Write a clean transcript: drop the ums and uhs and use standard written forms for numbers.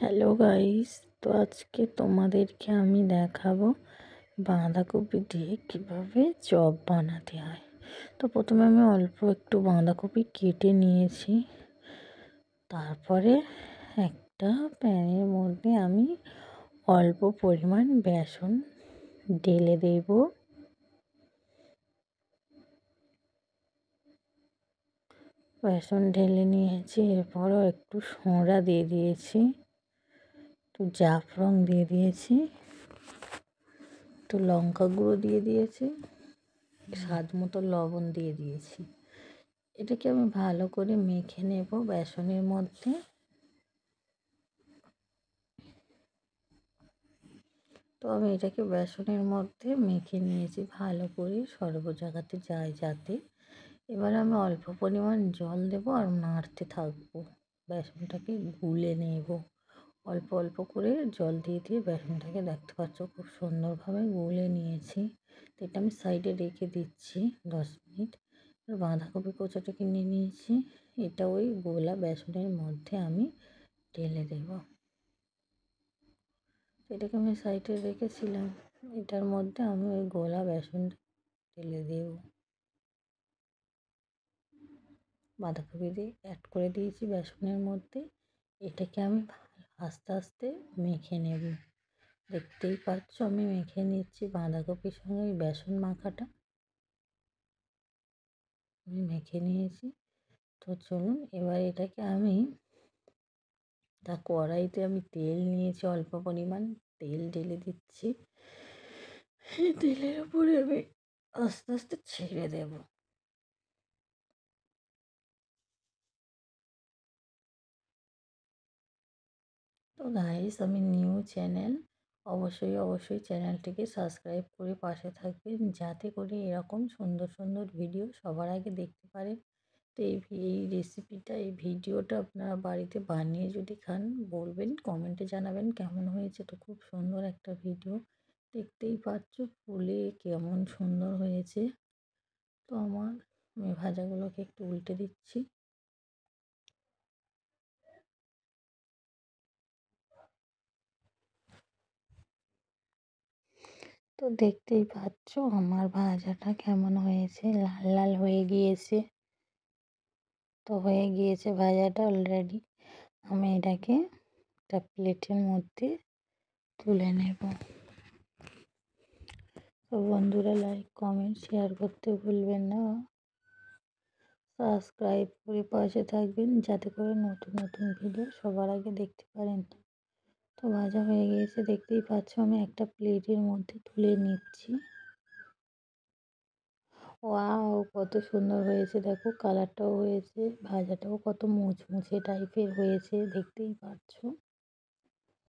Hello guys, তো আজকে তোমাদেরকে আমি দেখাবো বাঁধাকপি দিয়ে কিভাবে চপ বানাতে হয়। তো প্রথমে আমি অল্প একটু বাঁধাকপি কেটে নিয়েছি। তারপরে একটা প্যানের মধ্যে আমি অল্প পরিমাণ বেসন ঢেলে দেব। বেসন ঢেলে নিয়েছি, এরপরও একটু সোঁড়া দিয়ে দিয়েছি, একটু জাফরান দিয়ে দিয়েছি, একটু লঙ্কা গুঁড়ো দিয়ে দিয়েছি, স্বাদ মতো লবণ দিয়ে দিয়েছি। এটাকে আমি ভালো করে মেখে নেব বেসনের মধ্যে। তো আমি এটাকে বেসনের মধ্যে মেখে নিয়েছি ভালো করে, সর্ব জায়গাতে যায় যাতে। এবার আমি অল্প পরিমাণ জল দেব আর নাড়তে থাকবো, বেসনটাকে গুলে নেব। অল্প অল্প করে জল দিয়ে দিয়ে বেসনটাকে দেখতে পাচ্ছ খুব সুন্দরভাবে গুলে নিয়েছি। তো এটা আমি সাইডে রেখে দিচ্ছি 10 মিনিট। বাঁধাকপি কোচাটাকে নিয়ে নিয়েছি, এটা ওই গোলা বেসনের মধ্যে আমি ঢেলে দেব। এটাকে আমি সাইডে রেখেছিলাম, এটার মধ্যে আমি ওই গোলা বেসনটা ঢেলে দেব। বাঁধাকপি দিয়ে অ্যাড করে দিয়েছি বেসনের মধ্যে। এটাকে আমি আস্তে আস্তে মেখে নেব। দেখতেই পাচ্ছ আমি মেখে নিচ্ছি বাঁধাকপির সঙ্গে ওই বেসন মাখাটা আমি মেখে নিয়েছি। তো চলুন এবার এটাকে আমি কড়াইতে আমি তেল নিয়েছি, অল্প পরিমাণ তেল ঢেলে দিচ্ছি। এই তেলের উপরে আমি আস্তে আস্তে ছেড়ে দেব। তো গাইস, আমি নিউ চ্যানেল, অবশ্যই চ্যানেলটিকে সাবস্ক্রাইব করে পাশে থাকবেন, যাতে করে এরকম সুন্দর সুন্দর ভিডিও সবার আগে দেখতে পারেন। তো এই রেসিপিটা, এই ভিডিওটা আপনারা বাড়িতে বানিয়ে যদি খান, বলবেন, কমেন্টে জানাবেন কেমন হয়েছে। তো খুব সুন্দর একটা ভিডিও, দেখতেই পাচ্ছ ফুলে কেমন সুন্দর হয়েছে। তো আমি ভাজাগুলোকে একটু উল্টে দিচ্ছি। তো দেখতেই পাচ্ছ আমার ভাজাটা কেমন হয়েছে, লাল লাল হয়ে গিয়েছে। তো হয়ে গিয়েছে ভাজাটা অলরেডি। আমি এটাকে একটা প্লেটের মধ্যে তুলে নেব। তো বন্ধুরা, লাইক কমেন্ট শেয়ার করতে ভুলবেন না, সাবস্ক্রাইব করে পাশে থাকবেন, যাতে করে নতুন নতুন ভিডিও সবার আগে দেখতে পারেন। তো ভাজা হয়ে গিয়েছে, দেখতেই পাচ্ছ আমি একটা প্লেটের মধ্যে তুলে নিচ্ছি। ওয়াও, কত সুন্দর হয়েছে, দেখো কালারটাও হয়েছে, ভাজাটাও কত মুচমুচে টাইপের হয়েছে, দেখতেই পাচ্ছ।